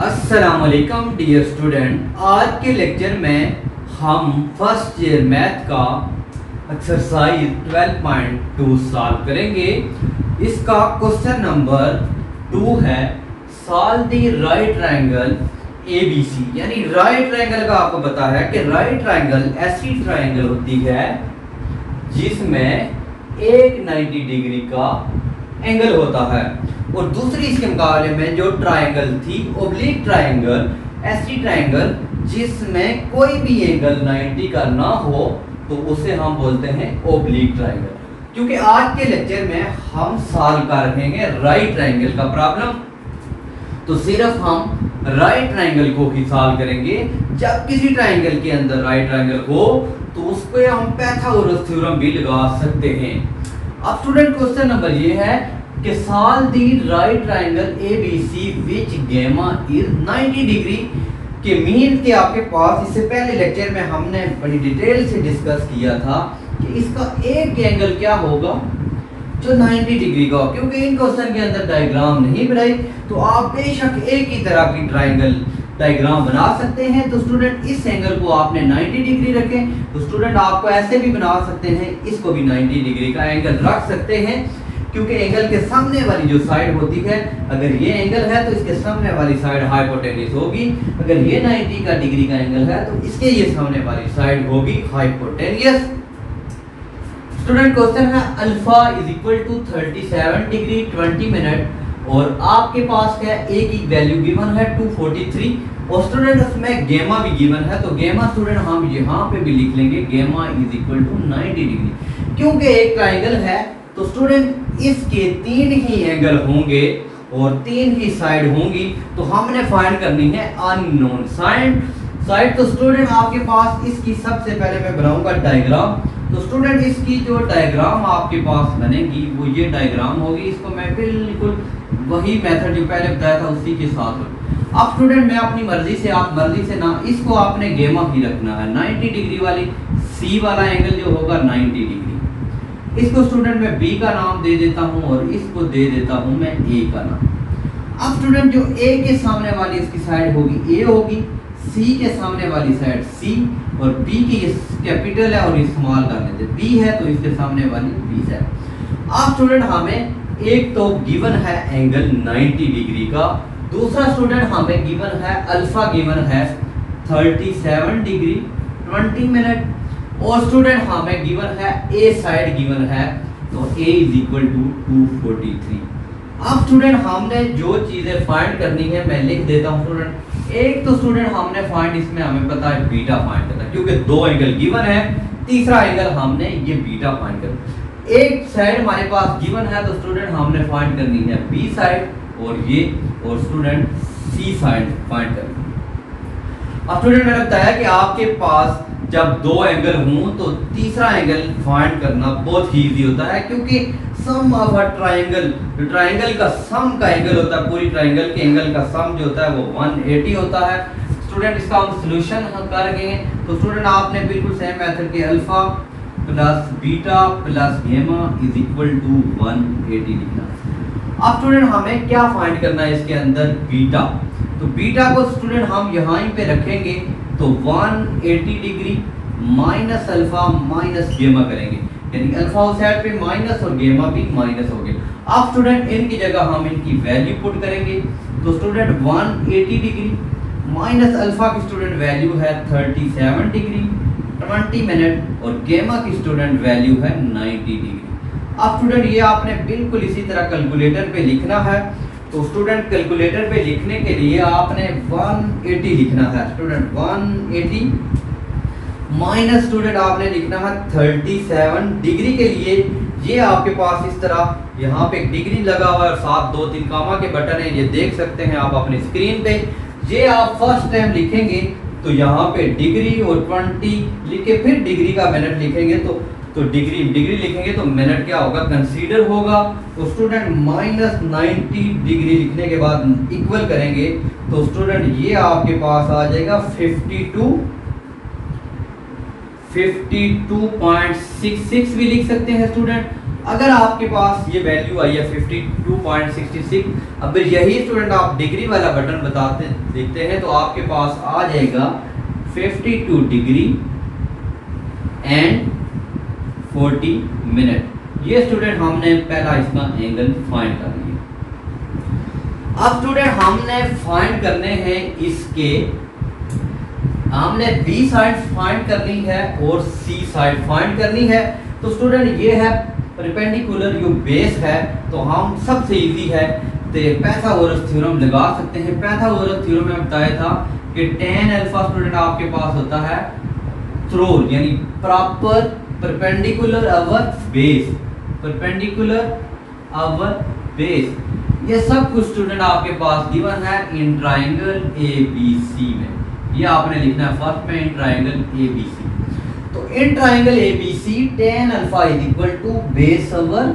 अस्सलाम वालेकुम dear student. आज के लेक्चर में हम फर्स्ट ईयर मैथ का एक्सरसाइज 12.2 सॉल्व करेंगे। इसका क्वेश्चन नंबर 2 है, solve the right triangle ABC। यानी राइट ट्रायंगल का आपको पता है कि राइट ट्रायंगल ऐसी ट्रायंगल होती है जिसमें एक 90 डिग्री का एंगल होता है, और दूसरी इसके मुकाबले में जो ट्रायंगल थी ओब्लिक ट्रायंगल, ऐसी ट्रायंगल जिसमें कोई भी एंगल 90 का ना हो तो उसे हम बोलते हैं ओब्लिक ट्रायंगल। क्योंकि आज के लेक्चर में हम सॉल्व कर रखेंगे राइट ट्रायंगल का प्रॉब्लम, तो सिर्फ हम राइट ट्रायंगल को ही सॉल्व करेंगे। जब किसी ट्रायंगल के अंदर राइट ट्रायंगल हो तो उस पर हम पाइथागोरस थ्योरम भी लगा सकते हैं। अब स्टूडेंट क्वेश्चन नंबर ये है कि solve the right triangle ABC which gamma is 90 degree के मीन के आपके पास इससे पहले लेक्चर में हमने बड़ी डिटेल से डिस्कस किया था कि इसका एक एंगल क्या होगा जो 90 डिग्री का हो। क्योंकि इन क्वेश्चन के अंदर डायग्राम नहीं बनाई तो आप बेशक एक ही तरह की ट्रायंगल डायग्राम बना सकते हैं। तो स्टूडेंट इस एंगल को आपने 90 डिग्री रखें, तो स्टूडेंट आपको ऐसे भी बना सकते हैं, इसको भी 90 डिग्री का एंगल रख सकते हैं। क्योंकि एंगल के सामने वाली जो साइड होती है, अगर ये एंगल है तो इसके सामने वाली साइड हाइपोटेन्यूज होगी। अगर ये 90 का डिग्री का एंगल है तो इसके ये सामने वाली साइड होगी हाइपोटेन्यूज। स्टूडेंट क्वेश्चन है alpha is equal to 37 degree 20 minute, और आपके पास क्या है, ए की वैल्यू गिवन है 243, और स्टूडेंट उसमें गेमा भी गिवन है। तो गेमा स्टूडेंट हम यहाँ पे भी लिख लेंगे, गेमा इज इक्वल टू 90 डिग्री। क्योंकि एक ट्रायंगल है तो स्टूडेंट इसके 3 ही एंगल होंगे और 3 ही साइड होंगी, तो हमने फाइंड करनी है अननोन साइड। तो स्टूडेंट आपके पास इसकी सबसे पहले मैं बनाऊंगा डायग्राम। तो स्टूडेंट इसकी जो डायग्राम आपके पास बनेगी वो ये डायग्राम होगी। इसको मैं बिल्कुल वही मेथड जो पहले बताया था उसी के साथ। अब स्टूडेंट मैं अपनी मर्जी से, आप मर्जी से ना, इसको आपने गेमा ही रखना है। 90 डिग्री वाली सी वाला एंगल जो होगा 90 डिग्री, इसको स्टूडेंट मैं बी का नाम दे देता हूं और इसको दे देता हूं मैं ए का नाम। अब स्टूडेंट जो ए के सामने वाली इसकी साइड होगी ए होगी, सी के सामने वाली साइड सी, और बी की कैपिटल है और ये स्मॉल कर लेते, बी है तो इसके सामने वाली बी साइड। अब स्टूडेंट हमें एक तो गिवन है एंगल 90 डिग्री का, दूसरा स्टूडेंट हमें गिवन है अल्फा गिवन है 37 डिग्री 20 मिनट, और स्टूडेंट हमें गिवन है ए साइड गिवन है, तो ए इज इक्वल टू 243। अब स्टूडेंट हमने जो चीजें फाइंड करनी है मैं लिख देता हूं स्टूडेंट। एक तो स्टूडेंट हमने फाइंड, इसमें हमें पता है बीटा फाइंड करना है, क्योंकि 2 एंगल गिवन है, तीसरा एंगल हमने ये बीटा फाइंड करना। एक साइड हमारे पास गिवन है तो स्टूडेंट हमने फाइंड करनी है बी साइड और ये, और स्टूडेंट सी साइड फाइंड करनी है। अब स्टूडेंट मैंने बताया कि आपके पास जब 2 एंगल हों तो तीसरा एंगल फाइंड करना बहुत ही इजी होता है, क्योंकि सम ऑफ अ ट्रायंगल, जो ट्रायंगल का सम का एंगल होता है, पूरी ट्रायंगल के एंगल का सम जो होता है वो 180 होता है। स्टूडेंट इसका हम सॉल्यूशन करेंगे, तो स्टूडेंट आपने बिल्कुल सेम मेथड के alpha plus beta plus gamma is equal to 180 लिखना है। अब स्टूडेंट हमें क्या फाइंड करना है इसके अंदर, बीटा। तो बीटा को स्टूडेंट हम यहाँ पे रखेंगे, तो 180 डिग्री माइनस अल्फा माइनस गेमा करेंगे, यानी अल्फा उस साइड पे माइनस और गेमा भी माइनस हो गया। अब स्टूडेंट इनकी जगह हम इनकी वैल्यू पुट करेंगे, तो स्टूडेंट 180 डिग्री माइनस अल्फा की स्टूडेंट वैल्यू है 37 डिग्री 20 मिनट, और गेमा की स्टूडेंट वैल्यू है 90 डिग्री। अब स्टूडेंट ये आपने बिल्कुल इसी तरह कैलकुलेटर पे लिखना है। तो स्टूडेंट कैलकुलेटर पे लिखने के लिए आपने 180 लिखना है स्टूडेंट, 180 माइनस स्टूडेंट आपने लिखना है 37 डिग्री के लिए। ये आपके पास इस तरह यहाँ पे एक डिग्री लगा हुआ है और साथ 2-3 कामा के बटन है, ये देख सकते हैं आप अपनी स्क्रीन पे। ये आप फर्स्ट टाइम लिखेंगे तो यहाँ पे डिग्री और 20 लिख के फिर डिग्री का मिनट लिखेंगे, तो डिग्री लिखेंगे तो मिनट क्या होगा, कंसीडर होगा। तो स्टूडेंट माइनस 90 डिग्री लिखने के बाद इक्वल करेंगे, तो स्टूडेंट ये आपके पास आ जाएगा 52.66 भी लिख सकते हैं स्टूडेंट। अगर आपके पास ये वैल्यू आई है 52.66, अब यही स्टूडेंट आप डिग्री वाला बटन बताते देखते हैं तो आपके पास आ जाएगा 52 डिग्री एंड 40 मिनट। ये स्टूडेंट हमने पहला इसका एंगल फाइंड कर लिया। अब स्टूडेंट हमने फाइंड करने हैं इसके, हमने बी साइड फाइंड करनी है और सी साइड फाइंड करनी है। तो स्टूडेंट ये है परपेंडिकुलर, जो बेस है तो हम सबसे इजी है तो पाइथागोरस थ्योरम लगा सकते हैं। पाइथागोरस थ्योरम में बताया था कि tan अल्फा स्टूडेंट आपके पास होता है थ्रोन, यानी प्रॉपर परपेंडिकुलर अवर बेस, परपेंडिकुलर अवर बेस। ये सब कुछ स्टूडेंट आपके पास गिवन है इन ट्रायंगल ABC में। ये आपने लिखना है फर्स्ट में इन ट्रायंगल ABC। तो in triangle ABC tan alpha is equal to base over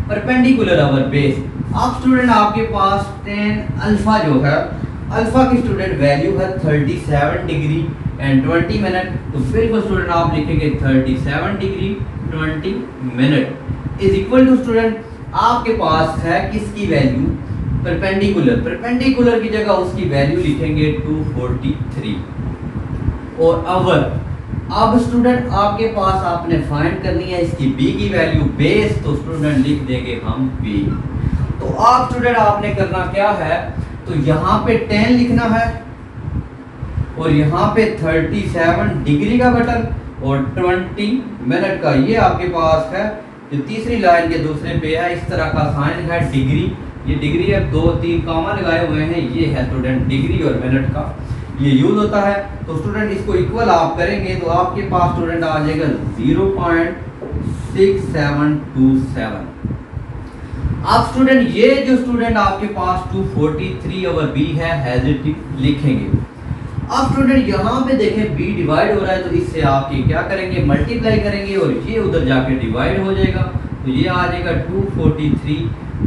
perpendicular over base. अब स्टूडेंट आपके पास tan अल्फा जो है, अल्फा की स्टूडेंट वैल्यू है 37 डिग्री एंड 20 मिनट। तो बिल्कुल स्टूडेंट आप लिखेंगे 37 degree 20 minute is equal to student आपके पास है किसकी वैल्यू, परपेंडिकुलर, परपेंडिकुलर की जगह उसकी वैल्यू लिखेंगे 243 और अवर। अब स्टूडेंट आपके पास आपने फाइंड करनी है इसकी बी की वैल्यू बेस, तो स्टूडेंट लिख देंगे हम बी। तो आप स्टूडेंट आपने करना क्या है, तो यहाँ पे 10 लिखना है और यहाँ पे 37 डिग्री का बटन और 20 मिनट का, ये आपके पास है जो तीसरी लाइन के दूसरे पे है, इस तरह का साइन है डिग्री। ये डिग्री अब 2-3 कॉमा लगाए हुए हैं, ये है स्टूडेंट डिग्री और मिनट का ये यूज होता है। तो स्टूडेंट इसको इक्वल आप करेंगे तो आपके पास स्टूडेंट आ जाएगा 0.6727। आप स्टूडेंट ये जो स्टूडेंट आपके पास 243 ओवर बी है हेजिटिव लिखेंगे। अब स्टूडेंट यहाँ पे देखें बी डिवाइड हो रहा है तो इससे आप ये क्या करेंगे, मल्टीप्लाई करेंगे और ये उधर जाके डिवाइड हो जाएगा। तो ये आ जाएगा 243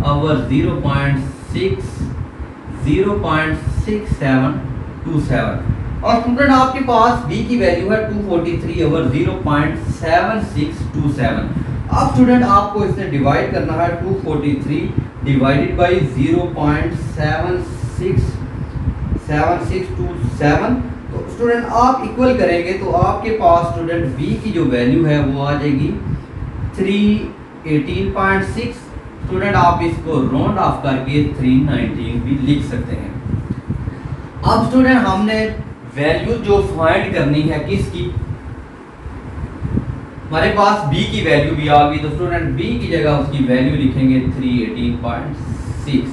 ओवर 0.6727। और स्टूडेंट आपके पास बी की वैल्यू है 243 ओवर 0.7627। अब स्टूडेंट आपको इससे डिवाइड करना है 243 डिवाइडेड बाय 0.7627। तो स्टूडेंट आप इक्वल करेंगे तो आपके पास स्टूडेंट बी की जो वैल्यू है वो आ जाएगी 318.6। स्टूडेंट आप इसको राउंड ऑफ करके 319 भी लिख सकते हैं। अब स्टूडेंट हमने वैल्यू जो फाइंड करनी है किसकी, हमारे पास बी की वैल्यू भी आ गई तो स्टूडेंट बी की जगह उसकी वैल्यू लिखेंगे 318.6।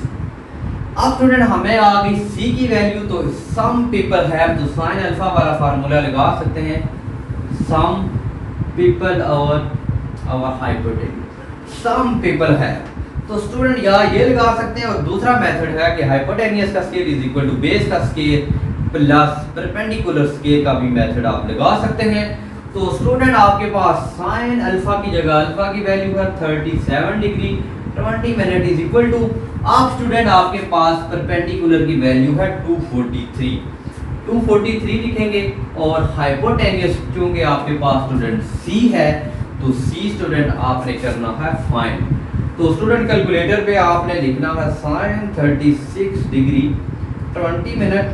अब स्टूडेंट हमें आ गई सी की वैल्यू, तो सम पीपल हैव, तो साइन अल्फा वाला फार्मूला लगा सकते हैं, सम पीपल और हाइपोटेन्यूज, सम पीपल है। तो स्टूडेंट या ये लगा सकते हैं और दूसरा मेथड है कि हाइपोटेन्यूज का scale is equal to base का स्केल प्लस परपेंडिकुलर स्केल का भी मेथड आप लगा सकते हैं। तो स्टूडेंट आपके पास साइन अल्फा की जगह अल्फा की वैल्यू है 37 degree 20 minute is equal to, आप स्टूडेंट आपके पास परपेंडिकुलर की वैल्यू है 243 लिखेंगे और हाइपोटेन्यूज क्योंकि आपके पास स्टूडेंट सी है तो सी स्टूडेंट आपने करना है फाइंड। तो स्टूडेंट कैलकुलेटर पे आपने लिखना है साइन 36 डिग्री 20 मिनट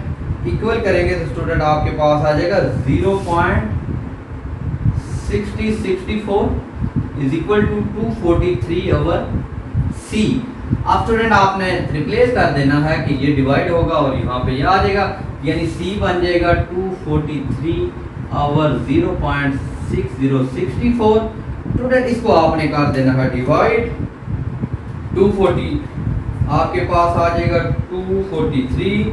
इक्वल करेंगे तो स्टूडेंट आपके पास आ जाएगा 0.6064 इज इक्वल टू 243 ओवर सी। अब स्टूडेंट आपने रिप्लेस कर देना है कि ये डिवाइड होगा और यहाँ पे ये आ जाएगा, यानी सी बन जाएगा 243 ओवर 0.6064। स्टूडेंट इसको आपने कर देना है डिवाइड 240, आपके पास आ जाएगा 243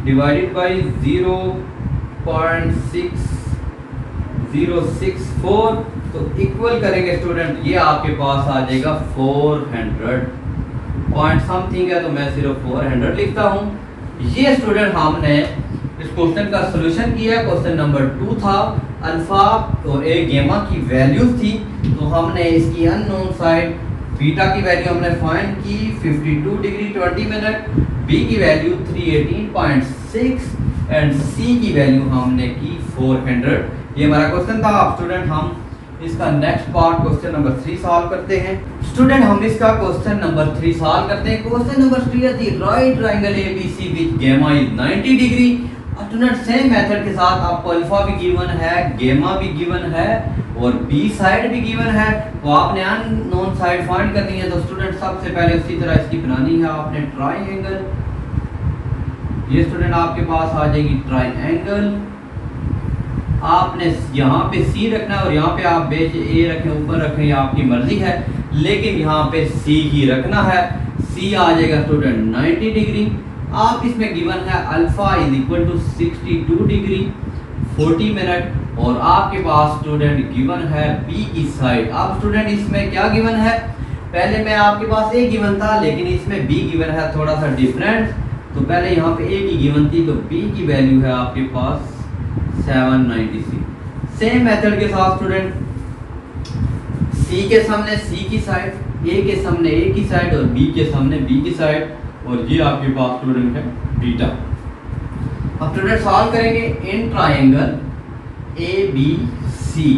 डिवाइडेड बाय 0.6064। तो इक्वल करेंगे स्टूडेंट ये आपके पास आ जाएगा 400 पॉइंट समथिंग है, तो मैं सिर्फ 400 लिखता हूँ। ये स्टूडेंट हमने इस क्वेश्चन का सॉल्यूशन किया। क्वेश्चन नंबर 2 था, अल्फा और ए गेमा की वैल्यूज थी, तो हमने इसकी अननोन साइड बीटा की वैल्यू हमने फाइंड की 52 डिग्री 20 मिनट, बी की वैल्यू 318.6 एंड सी की वैल्यू हमने की 400। ये हमारा क्वेश्चन था। अब स्टूडेंट हम इसका next part question number 3 solve करते हैं। स्टूडेंट हम इसका क्वेश्चन नंबर 3 सॉल्व करते हैं। क्वेश्चन नंबर 3 है the right triangle ABC with gamma is 90 degree. Student same method के साथ आपको अल्फा भी गिवन है, गामा भी गिवन है और बी साइड भी गिवन है, तो आपने अननोन साइड फाइंड करनी है। तो स्टूडेंट सबसे पहले उसी तरह इसकी बनानी है आपने ट्रायंगल। ये स्टूडेंट आपके पास आ जाएगी ट्रायंगल। आपने यहाँ पे सी रखना है और यहाँ पे आप बेच ए रखें, ऊपर रखें, ये आपकी मर्जी है, लेकिन यहाँ पे सी ही रखना है। सी आ जाएगा स्टूडेंट 90 डिग्री। आप इसमें गिवन है alpha is equal to 62 degree 40 minute और आपके पास स्टूडेंट गिवन है बी की साइड। अब स्टूडेंट इसमें क्या गिवन है, पहले में आपके पास ए गिवन था लेकिन इसमें बी गिवन है थोड़ा सा डिफरेंट। तो पहले यहाँ पे ए की गिवन थी तो बी की वैल्यू है आपके पास 796। सेम मेथड के साथ स्टूडेंट सी के सामने सी की साइड, ए के सामने ए की साइड और बी के सामने बी की साइड, और ये आपके पास स्टूडेंट है बीटा। अब स्टूडेंट सॉल्व करेंगे in triangle A B C.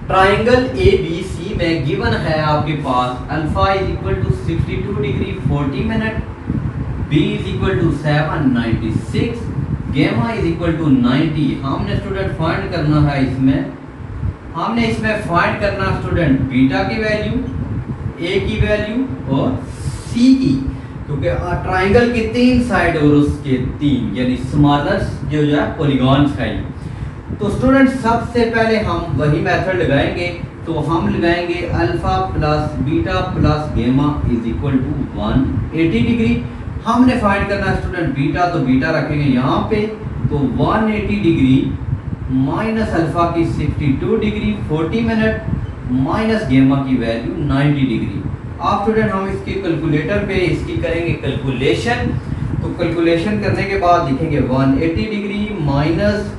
Triangle A B C में गिवन है आपके पास alpha is equal to 62 degree 40 minute, B is equal to 796, gamma is equal to 90। हमने स्टूडेंट फाइंड करना है इसमें फाइंड करना स्टूडेंट बीटा की वैल्यू, ए की वैल्यू और सी की, क्योंकि ट्रायंगल की 3 साइड और उसके 3 यानी स्मॉलेस्ट जो है पॉलीगॉन्स है। तो स्टूडेंट सबसे पहले हम वही मेथड लगाएंगे। तो हम लगाएंगे alpha plus beta plus gamma is equal to 180 degree. हमने फाइंड करना स्टूडेंट बीटा, तो बीटा रखेंगे यहाँ पे, तो 180 डिग्री माइनस अल्फा की 62 डिग्री 40 मिनट माइनस गामा की वैल्यू 90 डिग्री। आप स्टूडेंट हम इसके कैलकुलेटर पे इसकी करेंगे कैलकुलेशन। तो कैलकुलेशन करने के बाद लिखेंगे 180 डिग्री माइनस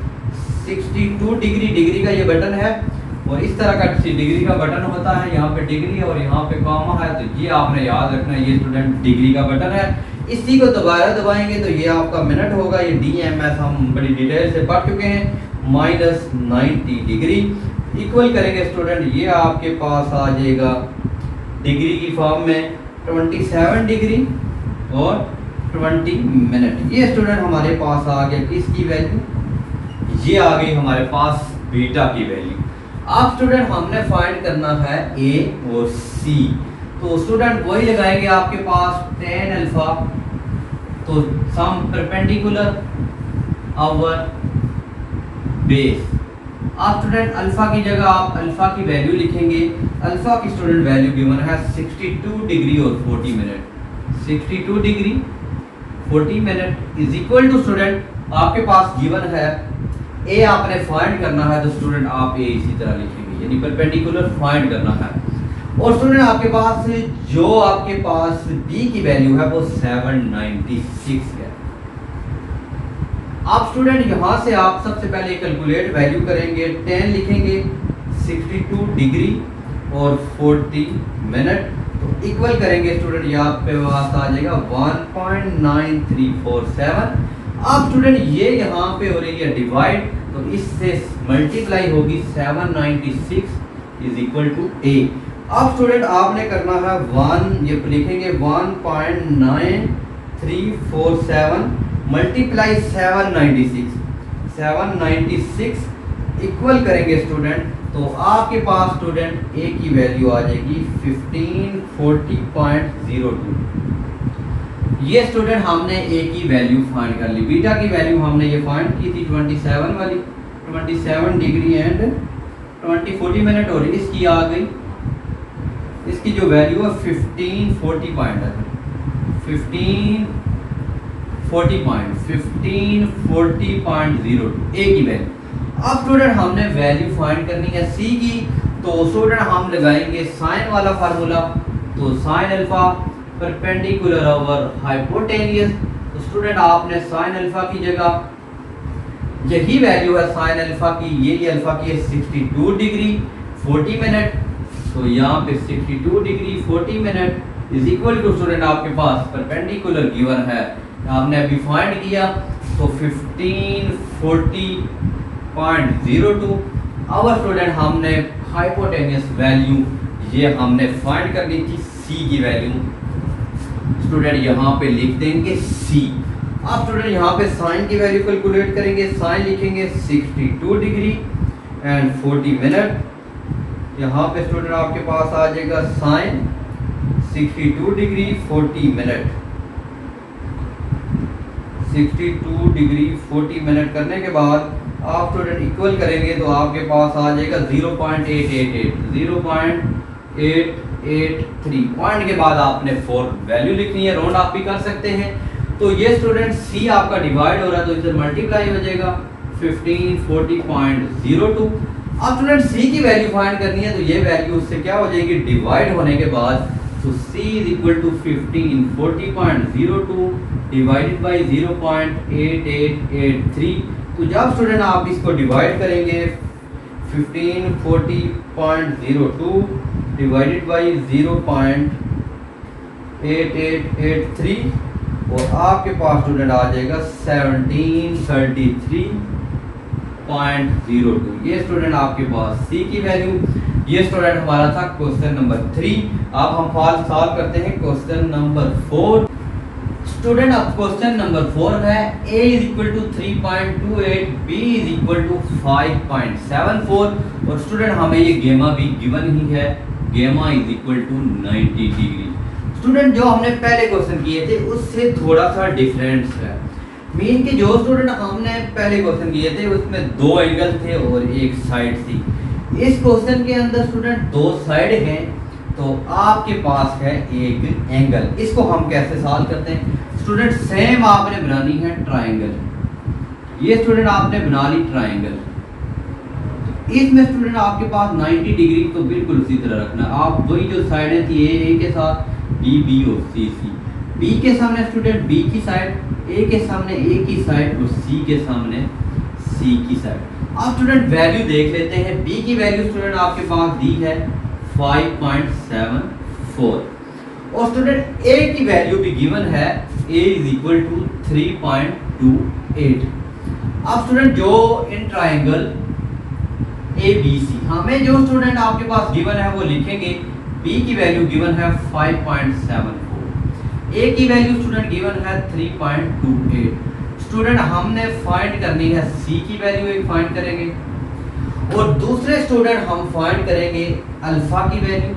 62 डिग्री, डिग्री का ये बटन है और इस तरह का डिग्री का बटन होता है, यहाँ पे डिग्री है और यहाँ पे कॉमा है, तो ये आपने याद रखना है, ये स्टूडेंट डिग्री का बटन है। इसी को दोबारा दबाएंगे तो ये आपका मिनट होगा, ये DMS हम बड़ी डिटेल से पढ़ चुके हैं। माइनस 90 डिग्री इक्वल करेंगे स्टूडेंट, ये आपके पास आ जाएगा डिग्री की फॉर्म में 27 डिग्री और 20 मिनट। ये स्टूडेंट हमारे पास आ गया किसकी वैल्यू, ये आ गई हमारे पास बीटा की वैल्यू। अब स्टूडेंट हमने फाइंड करना है ए और सी। तो स्टूडेंट वही लगाएंगे आपके पास tan अल्फा, तो सम परपेंडिकुलर ओवर बेस। आप स्टूडेंट अल्फा की जगह आप अल्फा की वैल्यू लिखेंगे। अल्फा की स्टूडेंट वैल्यू गिवन है 62 डिग्री और 40 minute. 62 degree 40 minute is equal to student आपके पास गिवन है ए, आपने फाइंड करना है, तो स्टूडेंट आप ए इसी तरह लिखेंगे, यानी परपेंडिकुलर फाइंड करना है। और स्टूडेंट आपके पास जो आपके पास बी की वैल्यू है वो 796 है। आप स्टूडेंट यहाँ से आप सबसे पहले कैलकुलेट वैल्यू करेंगे, 10 लिखेंगे 62 डिग्री और 40 मिनट, तो इक्वल करेंगे स्टूडेंट, यहाँ पे पास आ जाएगा 1.9347। अब स्टूडेंट ये यहाँ पे हो रही है डिवाइड, तो इससे मल्टीप्लाई होगी 796 इज इक्वल टू ए। अब स्टूडेंट आपने करना है 1, ये लिखेंगे 1.9347 मल्टीप्लाई 796 इक्वल करेंगे स्टूडेंट, तो आपके पास स्टूडेंट ए की वैल्यू आ जाएगी 1540.02। ये स्टूडेंट हमने ए की वैल्यू फाइंड कर ली। बीटा की वैल्यू हमने ये फाइंड की थी 27 वाली, 27 डिग्री एंड 40 मिनट, और इसकी आ गई, इसकी जो वैल्यू है 1540 पॉइंट है, 1540.02 ए की वैल्यू। अब स्टूडेंट हमने वैल्यू फाइंड करनी है सी की, तो स्टूडेंट हम लगाएंगे साइन वाला फार्मूला, तो sine alpha perpendicular over hypotenuse. तो स्टूडेंट आपने साइन अल्फा की जगह यही वैल्यू है साइन अल्फा की, ये अल्फा की है 62 डिग्री 40 मिनट, तो यहाँ पे 62 degree 40 minute is equal to student आपके पास परपेंडिकुलर गिवन है, आपने अभी फाइंड किया, तो 1540.02। अब स्टूडेंट हमने हाइपोटेनियस वैल्यू ये हमने फाइंड करनी थी सी की वैल्यू। स्टूडेंट यहाँ पे लिख देंगे सी। अब स्टूडेंट यहाँ पे साइन की वैल्यू कैलकुलेट करेंगे। साइन लिखेंगे 62 डिग्री एंड 40 मिनट। यहाँ पे स्टूडेंट आपके पास आ जाएगा sine 62 degree 40 minute. 62 degree 40 minute करने के बाद आप स्टूडेंट इक्वल करेंगे तो आपके पास आ जाएगा 0.883 पॉइंट के बाद आपने 4 वैल्यू लिखनी है। राउंड आप भी कर सकते हैं। तो ये स्टूडेंट सी आपका डिवाइड हो रहा है तो इसे मल्टीप्लाई हो जाएगा 1540.02। अब स्टूडेंट सी की वैल्यू फाइंड करनी है तो ये वैल्यू उससे क्या हो जाएगी, डिवाइड होने के बाद। तो C is equal to 1540.02 divided by 0.8883। तो जब स्टूडेंट आप इसको डिवाइड करेंगे 1540.02 डिवाइडेड बाई 0.8883 और आपके पास स्टूडेंट आ जाएगा 1733.02। ये स्टूडेंट आपके पास C की वैल्यू। ये स्टूडेंट हमारा था क्वेश्चन नंबर 3। अब हम सॉल्व करते हैं क्वेश्चन नंबर 4। स्टूडेंट अब क्वेश्चन नंबर 4 है a is equal to 3.28, b is equal to 5.74 और स्टूडेंट हमें ये गेमा भी गिवन ही है। Gamma is equal to 90 degree. Student जो हमने पहले क्वेश्चन किए थे उससे थोड़ा सा डिफरेंस है। मीन के जो स्टूडेंट हमने पहले क्वेश्चन किए थे उसमें 2 एंगल थे और एक साइड थी। इस क्वेश्चन के अंदर स्टूडेंट 2 साइड हैं तो आपके पास है एक एंगल। इसको हम कैसे सॉल्व करते हैं स्टूडेंट, सेम आपने बनानी है ट्रायंगल। ये स्टूडेंट आपने बना ली ट्रायंगल। इसमें स्टूडेंट आपके पास 90 डिग्री तो बिल्कुल उसी तरह रखना है। आप वही जो साइडें थी ए के साथ, बी और सी। बी के सामने स्टूडेंट बी की साइड, ए के सामने ए की साइड और सी के सामने सी की साइड। अब स्टूडेंट वैल्यू देख लेते हैं। बी की वैल्यू स्टूडेंट आपके पास दी है 5.74 और स्टूडेंट ए की वैल्यू भी गिवन है, ए इज इक्वल टू 3.28। अब स्टूडेंट जो इन ट्रायंगल ABC हमें जो स्टूडेंट आपके पास गिवन है वो लिखेंगे। बी की वैल्यू गिवन है 5.74, ए की वैल्यू स्टूडेंट गिवन है 3.28। स्टूडेंट हमने फाइंड करनी है सी की वैल्यू एक फाइंड करेंगे और दूसरे स्टूडेंट हम फाइंड करेंगे अल्फा की वैल्यू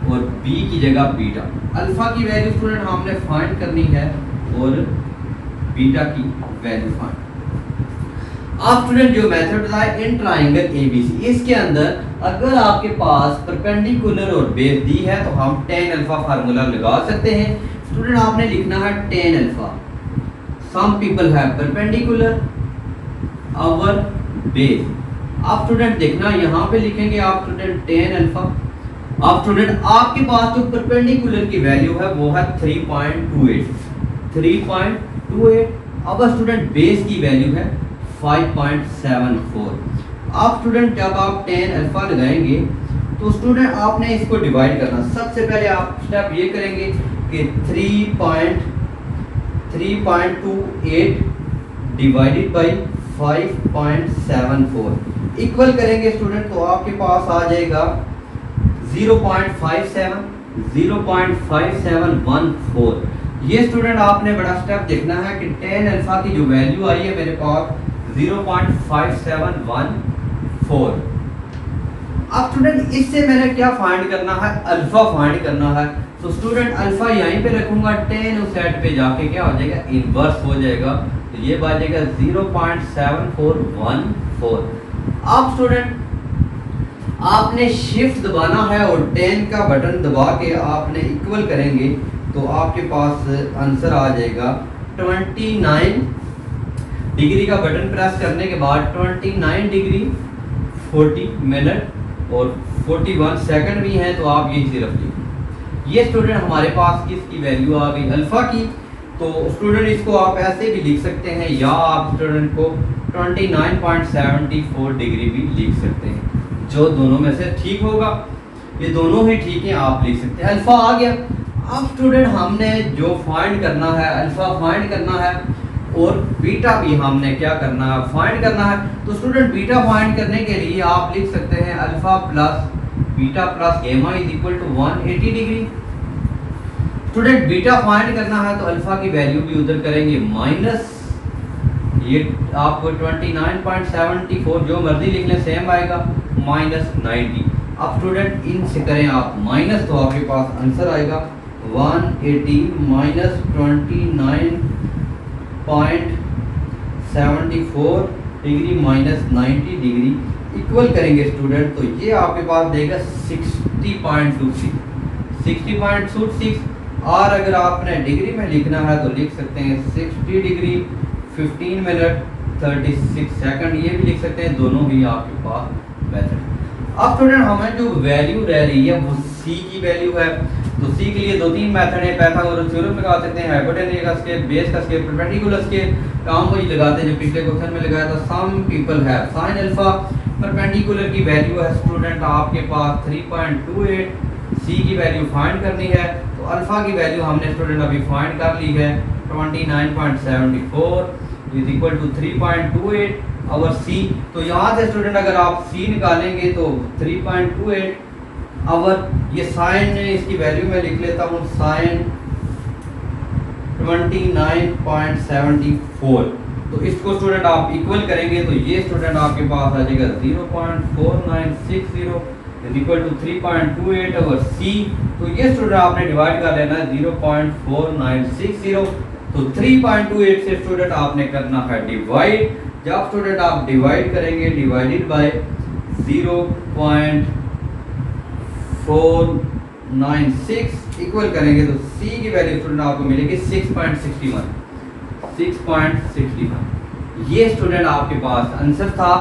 और बी की जगह बीटा। अल्फा की वैल्यू स्टूडेंट हमने फाइंड करनी है और बीटा की वैल्यू फाइंड। आप स्टूडेंट जो मेथड बताए इन ट्रायंगल ABC, इसके अंदर अगर आपके पास परपेंडिकुलर और बेस दी है तो हम tan अल्फा फार्मूला लगा सकते हैं। स्टूडेंट आपने लिखना है tan alpha. Some people have perpendicular over base. आप स्टूडेंट देखना यहाँ पे लिखेंगे आप स्टूडेंट tan अल्फा। आप स्टूडेंट आपके पास जो परपेंडिकुलर की वैल्यू है वो है 3.28। अब स्टूडेंट बेस की वैल्यू है 5.74। आप स्टूडेंट जब आप tan अल्फा लगाएंगे तो स्टूडेंट आपने इसको डिवाइड करना। सबसे पहले आप स्टेप ये करेंगे कि 3.28 डिवाइडेड बाई 5.74 इक्वल करेंगे स्टूडेंट तो आपके पास आ जाएगा 0.5714। ये स्टूडेंट आपने बड़ा स्टेप देखना है कि tan अल्फा की जो वैल्यू आई है मेरे पास 0.5714। अब स्टूडेंट इससे मैंने क्या फाइंड करना है, अल्फा फाइंड करना है। तो स्टूडेंट अल्फा यहीं पे रखूंगा, tan उस साइड पे जाके क्या हो जाएगा, इनवर्स हो जाएगा। तो ये बचेगा 0.7414। अब स्टूडेंट आपने शिफ्ट दबाना है और tan का बटन दबा के आपने इक्वल करेंगे तो आपके पास आंसर आ जाएगा 29 डिग्री का बटन प्रेस करने के बाद 29 डिग्री 40 मिनट और 41 सेकंड भी है तो आप ये सिर्फ लिखें। ये स्टूडेंट हमारे पास किसकी वैल्यू आ गई, अल्फा की। तो स्टूडेंट इसको आप ऐसे भी लिख सकते हैं या आप स्टूडेंट को 29.74 डिग्री भी लिख सकते हैं, जो दोनों में से ठीक होगा। ये दोनों ही ठीक है, आप लिख सकते हैं। अल्फा आ गया। अब स्टूडेंट हमने जो फाइंड करना है, अल्फा फाइंड करना है और बीटा भी हमने क्या करना है, फाइंड करना है। तो स्टूडेंट बीटा फाइंड करने के लिए आप लिख सकते हैं alpha plus beta plus gamma is equal to 180 degree. Student beta find करना है तो अल्फा की वैल्यू भी उधर करेंगे माइनस, ये आपको 29.74 जो मर्जी लिख लें सेम आएगा, माइनस 90। अब स्टूडेंट इनसे करें आप माइनस तो आपके पास आंसर आएगा 180 minus 29.74 degree minus 90 degree equal करेंगे स्टूडेंट, तो ये आपके पास देगा 60.26 60.26। और अगर आपने डिग्री में लिखना है तो लिख सकते हैं 60 डिग्री 15 मिनट 36 सेकंड, ये भी लिख सकते हैं, दोनों ही आपके पास मेथड। अब स्टूडेंट हमें जो वैल्यू रह रही है वो c की वैल्यू है, तो c के लिए दो तीन मेथड है, पाइथागोरस थ्योरम लगा सकते हैं, हाइपोटेन्यूज का स्केल, बेस का स्केल, परपेंडिकुलर स्केल, काम वही लगाते हैं जो पिछले क्वेश्चन में लगाया था। Some people have sin alpha, perpendicular की वैल्यू है स्टूडेंट आपके पास 3.28, c की वैल्यू फाइंड करनी है, तो अल्फा की वैल्यू हमने स्टूडेंट अभी फाइंड कर ली है 29.74 इज इक्वल टू 3.28 और c, तो यहाँ से स्टूडेंट अगर आप c निकालेंगे तो 3.28 और ये साइन इसकी वैल्यू में लिख लेता हूँ साइन 29.74, तो इसको स्टूडेंट आप इक्वल करेंगे तो ये स्टूडेंट आपके पास आ जाएगा 0.4960 इज इक्वल टू 3.28 और c, तो ये स्टूडेंट आपने डिवाइड कर लेना है 0.4960, तो 3.28 से स्टूडेंट आपने करना है डिवाइड, जब स्टूडेंट आप डिवाइड करेंगे डिवाइडेड बाय 0.496 इक्वल करेंगे तो c की वैल्यू स्टूडेंट आपको मिलेगी 6.61। ये स्टूडेंट आपके पास आंसर था।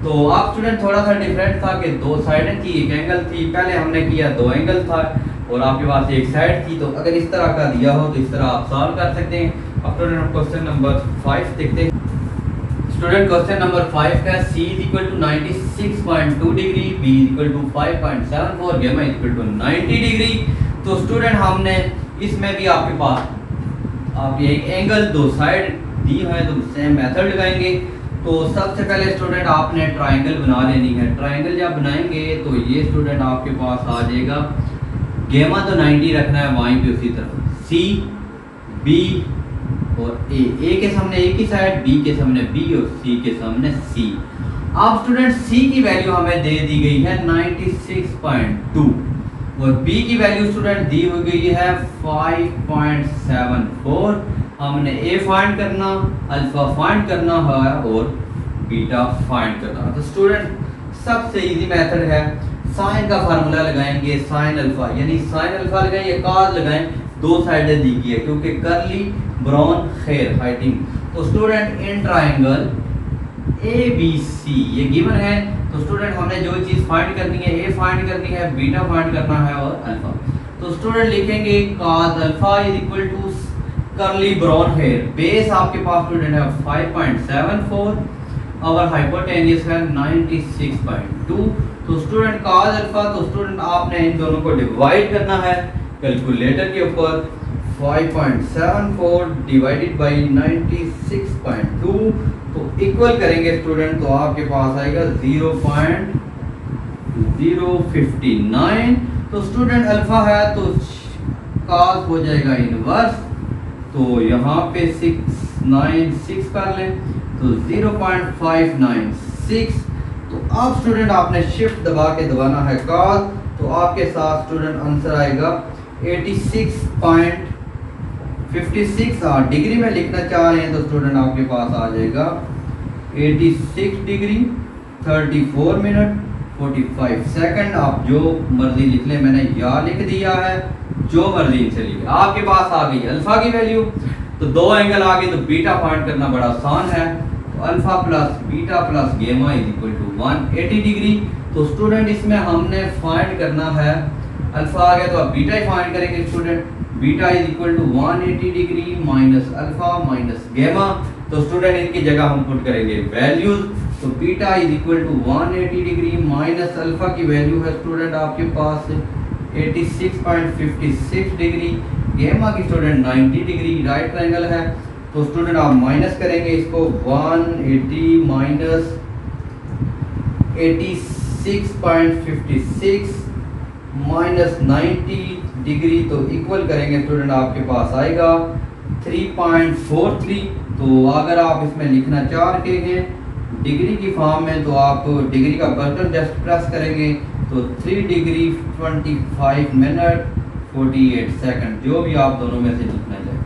तो आप स्टूडेंट थोड़ा सा डिफरेंट था कि दो साइडें थी, एक एंगल थी, पहले हमने किया दो एंगल था और आपके पास एक साइड थी, तो अगर इस तरह का दिया हो तो इस तरह आप सॉल्व कर सकते हैं। अब स्टूडेंट क्वेश्चन नंबर 5 देखते हैं। स्टूडेंट क्वेश्चन नंबर 5 का c is equal to 96.2 degree, b is equal to 5.74, gamma is equal to 90 degree. तो स्टूडेंट हमने इसमें भी आपके पास आप ये एंगल दो साइड दी है तो सेम मेथड लगाएंगे। तो सबसे पहले स्टूडेंट आपने ट्रायंगल बना लेनी है, ट्रायंगल जब बनाएंगे तो ये स्टूडेंट आपके पास आ जाएगा, गामा तो 90 रखना है वहीं पे उसी तरफ, c b और a के सामने a की साइड, b के सामने b और c के सामने c। अब स्टूडेंट c की वैल्यू हमें दे दी गई है 96.2 और b की वैल्यू स्टूडेंट दी हुई गई है 5.74। हमने a फाइंड करना, अल्फा फाइंड करना है और बीटा फाइंड करना है। तो स्टूडेंट सबसे इजी मेथड है, साइन का फार्मूला लगाएंगे, साइन अल्फा यानी साइन अल्फा लगाएं या कॉस लगाएं, दो साइडें दी गई है क्योंकि करली ब्राउन खैर हाइटिंग। तो स्टूडेंट इन ट्रायंगल ABC ये गिवन है, तो स्टूडेंट हमने जो चीज फाइंड करनी है, a फाइंड करनी है, बीटा फाइंड करना है और अल्फा। तो स्टूडेंट लिखेंगे cos alpha is equal to curly brown hair, base आपके पास स्टूडेंट है 5.74 और हाइपोटेन्यूज है 96.2। तो स्टूडेंट cos अल्फा, तो स्टूडेंट आपने इन दोनों को डिवाइड करना है कैलकुलेटर के ऊपर, 5.74 डिवाइडेड बाय 96.2 तो इक्वल करेंगे स्टूडेंट तो आपके पास आएगा 0.059। तो स्टूडेंट अल्फा है तो cos हो जाएगा इनवर्स, तो यहाँ पे 696 कर लें तो 0.596। तो अब स्टूडेंट आपने शिफ्ट दबा के दबाना है cos, तो आपके साथ स्टूडेंट आंसर आएगा 86.56। डिग्री में लिखना चाह रहे हैं तो स्टूडेंट आपके पास आ जाएगा 86 डिग्री 34 मिनट 45 सेकंड। आप जो मर्जी लिख लें, मैंने या लिख दिया है, जो मर्जी इनसे लिखे। आपके पास आ गई अल्फा की वैल्यू, तो दो एंगल आ गए तो बीटा फाइंड करना बड़ा आसान है। तो alpha plus beta plus gamma is equal to 180 degree. तो स्टूडेंट इसमें हमने फाइंड करना है, अल्फा आ गया तो आप बीटा ही फाइंड करेंगे student, beta is equal to 180 degree minus alpha minus gamma. तो स्टूडेंट इनकी जगह हम पुट करेंगे वैल्यूज, तो beta is equal to 180 degree minus alpha की वैल्यू है स्टूडेंट आपके पास 86.56 डिग्री, गामा की स्टूडेंट 90 डिग्री, राइट ट्रायंगल है। तो स्टूडेंट आप माइनस करेंगे इसको, 180 माइनस 86.56 माइनस 90 डिग्री, तो इक्वल करेंगे स्टूडेंट आपके पास आएगा 3.43। तो अगर आप इसमें लिखना चाह रहे हैं डिग्री की फॉर्म में, तो आप डिग्री का बटन जस्ट प्रेस करेंगे तो 3 डिग्री 25 मिनट 48 सेकंड, जो भी आप दोनों में से लिखना चाहें।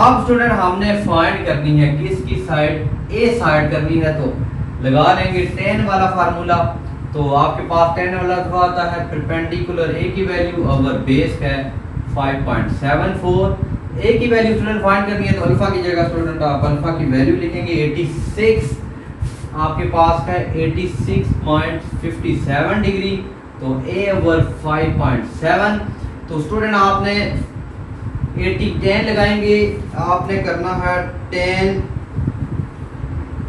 अब स्टूडेंट हमने फाइंड करनी है किसकी साइड, ए साइड करनी है, तो लगा लेंगे tan वाला फार्मूला। तो आपके पास tan वाला आता है परपेंडिकुलर ए की वैल्यू ओवर बेस है 5.74। ए की वैल्यू स्टूडेंट फाइंड करनी है, तो अल्फा की जगह स्टूडेंट आप अल्फा की वैल्यू लिखेंगे 86, आपके पास है 86.57 डिग्री, तो a ओवर 5.7। तो स्टूडेंट आपने 10 लगाएंगे, आपने करना है 10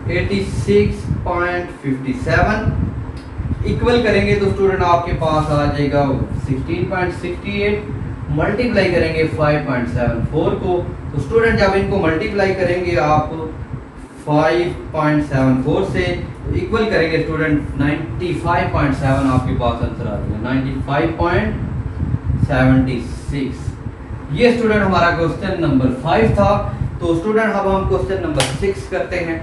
86.57 इक्वल करेंगे तो स्टूडेंट आपके पास आ जाएगा 16.68, मल्टीप्लाई करेंगे 5.74 को। तो स्टूडेंट जब इनको मल्टीप्लाई करेंगे आप 5.74 से, तो इक्वल करेंगे स्टूडेंट 95.7, आपके पास आंसर आ जाएगा 95.76। ये स्टूडेंट हमारा क्वेश्चन नंबर 5 था। तो स्टूडेंट अब हम क्वेश्चन नंबर 6 करते हैं।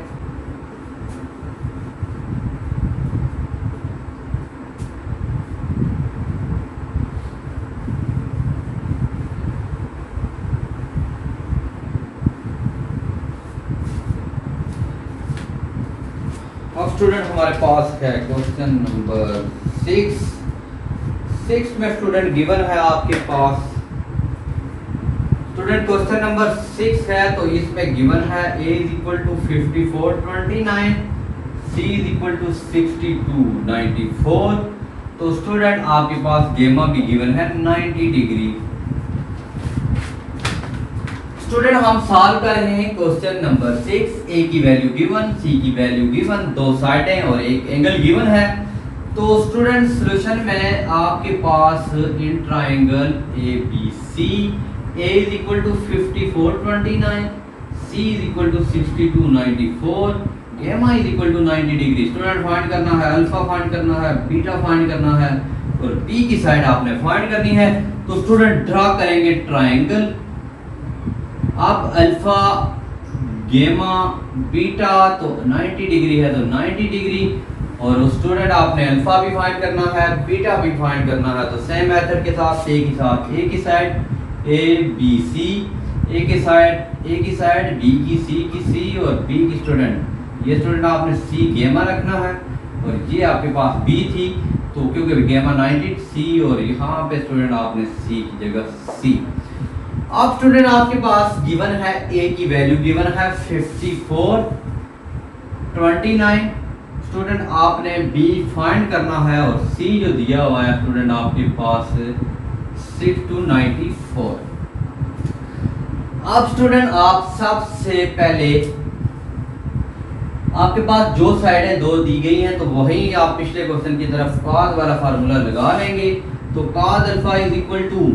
अब स्टूडेंट हमारे पास है क्वेश्चन नंबर 6 में स्टूडेंट गिवन है आपके पास, स्टूडेंट क्वेश्चन नंबर 6 है, तो इसमें गिवन है a is equal to 5429, c is equal to 6294। तो स्टूडेंट आपके पास गेमा भी गिवन है 90 डिग्री। स्टूडेंट हम सॉल्व कर रहे हैं क्वेश्चन नंबर 6, a की वैल्यू गिवन, c की वैल्यू गिवन, दो साइडें और एक एंगल गिवन है। तो स्टूडेंट सॉल्यूशन में आपके पास in triangle ABC a is equal to 5429, c is equal to 6294, gamma is equal to 90 degree. Student find करना है, अल्फा फाइंड करना है, बीटा फाइंड करना है और b की साइड आपने फाइंड करनी है। तो स्टूडेंट ड्रा करेंगे ट्रायंगल। अब अल्फा गेमा बीटा तो 90 डिग्री है, तो 90 डिग्री, और स्टूडेंट आपने अल्फा भी फाइंड करना है, बीटा भी फाइंड करना है। तो सेम मेथड के साथ a की साइड ए बी सी, ए की साइड बी की सी और बी की स्टूडेंट, ये स्टूडेंट आपने सी गेमा रखना है और ये आपके पास बी थी, तो क्योंकि गेमा 90 सी और यहाँ पे स्टूडेंट आपने सी की जगह सी। अब स्टूडेंट आपके पास गिवन है ए की वैल्यू गिवन है 5429, स्टूडेंट आपने बी फाइंड करना है और सी जो दिया हुआ है स्टूडेंट आपके पास 6294। अब स्टूडेंट आप सबसे पहले आपके पास जो साइडें दो दी गई हैं, तो वही आप पिछले क्वेश्चन की तरफ cos वाला फार्मूला लगा लेंगे। तो cos alpha is equal to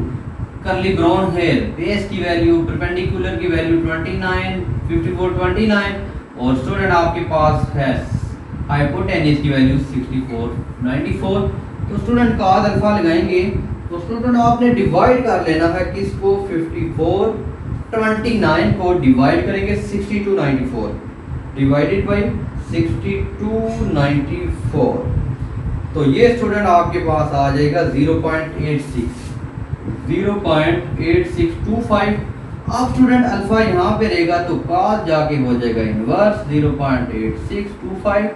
curly brown hair, base की वैल्यू परपेंडिकुलर की वैल्यू 5429 और स्टूडेंट आपके पास है हाइपोटेन्यूज की वैल्यू 6494। तो स्टूडेंट cos अल्फा लगाएंगे, तो स्टूडेंट आपने डिवाइड कर लेना है किसको, 5429 को डिवाइड करेंगे 6294 डिवाइडेड बाय 6294। तो ये स्टूडेंट आपके पास आ जाएगा 0.8625। अब स्टूडेंट अल्फा यहाँ पे रहेगा तो cos जाके हो जाएगा इनवर्स 0.8625।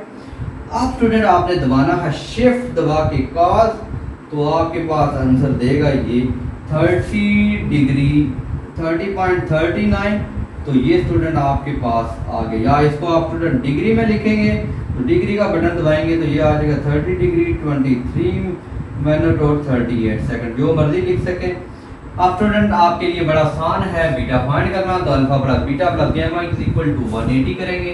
अब स्टूडेंट आपने दबाना है शिफ्ट दबा के cos, तो आपके पास आंसर देगा ये 30.39। तो ये स्टूडेंट आपके पास आ गया, या इसको आप स्टूडेंट डिग्री में लिखेंगे तो डिग्री का बटन दबाएंगे तो ये आ जाएगा 30 डिग्री 23 मिनट और 38 सेकंड, जो मर्जी लिख सकें। अब स्टूडेंट आपके लिए बड़ा आसान है बीटा फाइंड करना, तो alpha plus beta plus gamma is equal to 180 करेंगे।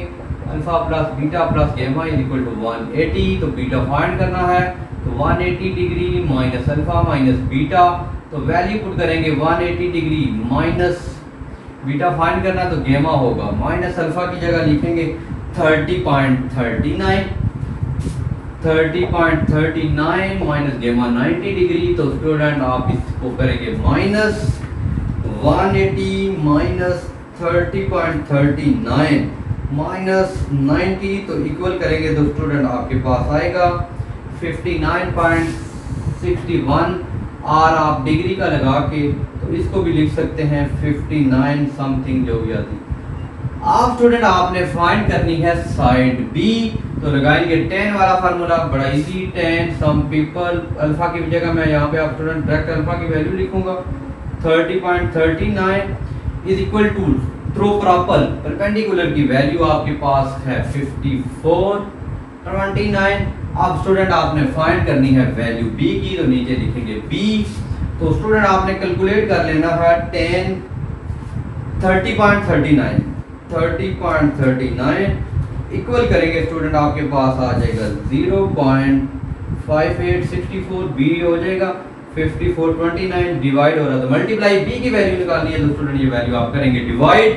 Alpha plus beta plus gamma is equal to 180, तो बीटा फाइंड करना है तो 180 degree minus alpha minus beta, तो वैल्यू पुट करेंगे 180 डिग्री माइनस बीटा फाइंड करना, तो गेमा होगा माइनस अल्फा की जगह लिखेंगे 30.39 30.39 माइनस गेमा 90 डिग्री। तो स्टूडेंट आप इसको करेंगे माइनस 180 माइनस 30.39 माइनस 90 तो इक्वल करेंगे तो स्टूडेंट आपके पास आएगा 59.61 और आप डिग्री का लगा के तो इसको भी लिख सकते हैं 59 समथिंग जो भी आती। आप स्टूडेंट आपने फाइंड करनी है साइड बी तो लगाएंगे 10 वाला फार्मूला बड़ा इजी 10 सम पीपल अल्फा की जगह मैं यहाँ पे आप स्टूडेंट डायरेक्ट अल्फा की वैल्यू लिखूंगा 30.39 is equal to throw proper perpendicular की वैल्यू आपके पास है 54.29। अब स्टूडेंट आपने फाइंड करनी है वैल्यू बी की तो नीचे लिखेंगे बी। तो स्टूडेंट आपने कैलकुलेट कर लेना है 30.39 इक्वल करेंगे स्टूडेंट आपके पास आ जाएगा 0.5864 बी हो जाएगा 54.29 डिवाइड हो रहा तो मल्टीप्लाई बी की वैल्यू निकालनी है तो स्टूडेंट ये वैल्यू आप करेंगे डिवाइड।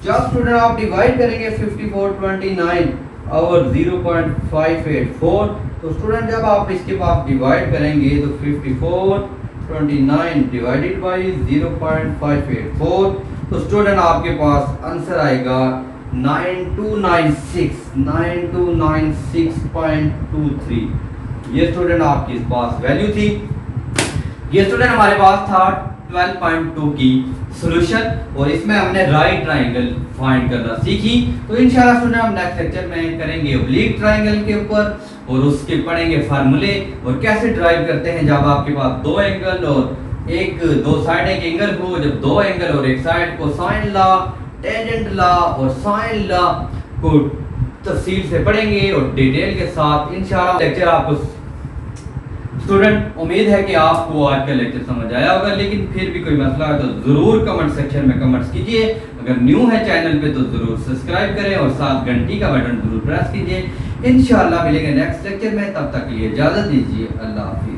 जब स्टूडेंट आप डिवाइड करेंगे 54.29 और 0.584 तो स्टूडेंट जब आप इसके पास डिवाइड करेंगे तो 54.29 डिवाइडेड बाय 0.584 तो स्टूडेंट आपके पास आंसर आएगा 9296.23। ये स्टूडेंट आपके पास वैल्यू थी। ये स्टूडेंट हमारे पास था 12.2 की सॉल्यूशन और इसमें हमने राइट ट्रायंगल फाइंड करना सीखी। तो इंशाल्लाह स्टूडेंट हम नेक्स्ट लेक्चर में करेंगे ऑब्लिक ट्रायंगल के ऊपर और उसके पढ़ेंगे फार्मूले और कैसे ड्राइव करते हैं जब आपके पास दो एंगल और दो साइड एक एंगल हो, जब दो एंगल और एक साइड को साइन लॉ टेंजेंट लॉ और साइन लॉ को तफसील से पढ़ेंगे और डिटेल के साथ इंशाल्लाह लेक्चर आपको स्टूडेंट उम्मीद है कि आपको आज का लेक्चर समझ आया होगा। लेकिन फिर भी कोई मसला है तो जरूर कमेंट सेक्शन में कमेंट्स कीजिए। अगर न्यू है चैनल पे तो जरूर सब्सक्राइब करें और साथ घंटी का बटन जरूर प्रेस कीजिए। इंशाल्लाह मिलेंगे नेक्स्ट लेक्चर में, तब तक के लिए इजाजत दीजिए। अल्लाह हाफिज़।